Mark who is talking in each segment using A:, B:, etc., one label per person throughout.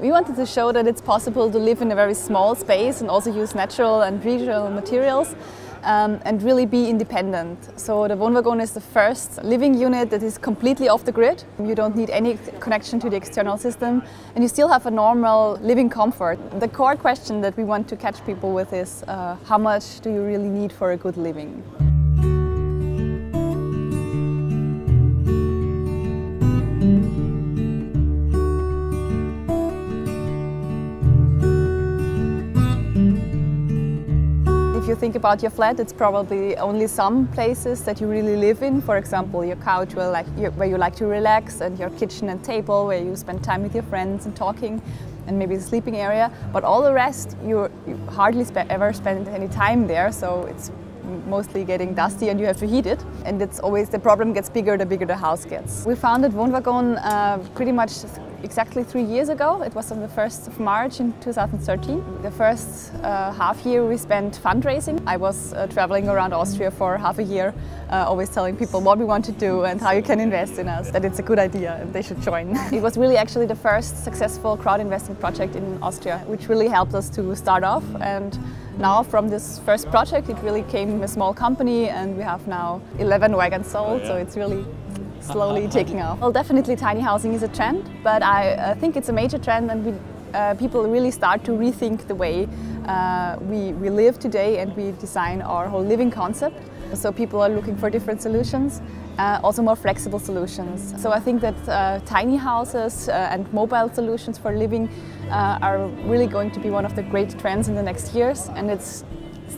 A: We wanted to show that it's possible to live in a very small space and also use natural and regional materials and really be independent. So the Wohnwagon is the first living unit that is completely off the grid. You don't need any connection to the external system and you still have a normal living comfort. The core question that we want to catch people with is how much do you really need for a good living? If you think about your flat, it's probably only some places that you really live in. For example, your couch where you like to relax, and your kitchen and table where you spend time with your friends and talking, and maybe the sleeping area. But all the rest, you hardly ever spend any time there, so it's mostly getting dusty and you have to heat it. And it's always, the problem gets bigger the bigger the house gets. We founded Wohnwagon pretty much exactly 3 years ago. It was on the 1st of March in 2013. The first half year we spent fundraising. I was traveling around Austria for half a year, always telling people what we want to do and how you can invest in us, that it's a good idea and they should join. It was really actually the first successful crowd investing project in Austria, which really helped us to start off. And now from this first project it really came a small company, and we have now 11 wagons sold, so it's really slowly taking off. Well, definitely tiny housing is a trend, but I think it's a major trend, and people really start to rethink the way we live today, and we design our whole living concept. So people are looking for different solutions, also more flexible solutions. So I think that tiny houses and mobile solutions for living are really going to be one of the great trends in the next years. And it's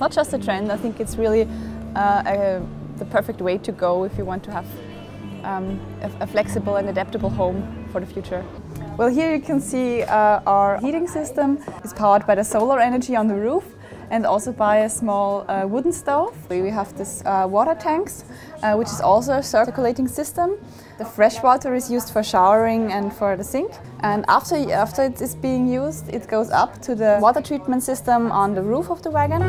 A: not just a trend, I think it's really the perfect way to go if you want to have a flexible and adaptable home for the future. Well, here you can see our heating system is powered by the solar energy on the roof and also by a small wooden stove. We have this water tanks, which is also a circulating system. The fresh water is used for showering and for the sink. And after it is being used, it goes up to the water treatment system on the roof of the wagon.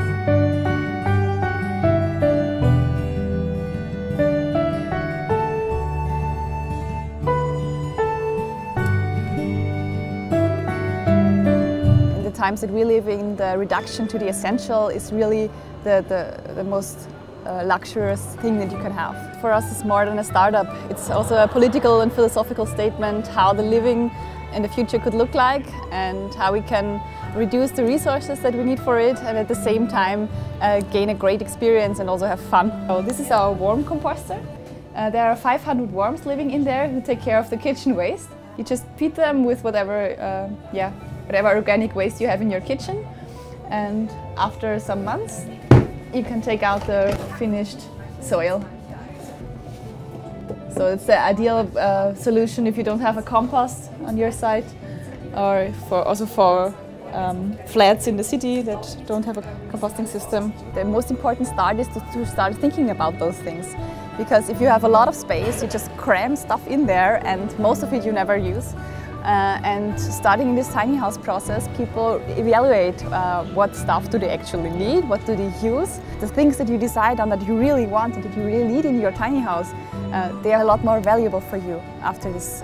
A: Times that we live in, the reduction to the essential is really the most luxurious thing that you can have. For us, it's more than a startup. It's also a political and philosophical statement how the living in the future could look like and how we can reduce the resources that we need for it, and at the same time gain a great experience and also have fun. So this is our worm composter. There are 500 worms living in there who take care of the kitchen waste. You just feed them with whatever organic waste you have in your kitchen, and after some months you can take out the finished soil. So it's the ideal solution if you don't have a compost on your site, or also for flats in the city that don't have a composting system. The most important start is to start thinking about those things, because if you have a lot of space you just cram stuff in there and most of it you never use. And starting in this tiny house process, people evaluate what stuff do they actually need, what do they use. The things that you decide on that you really want and that you really need in your tiny house, they are a lot more valuable for you after this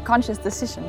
A: conscious decision.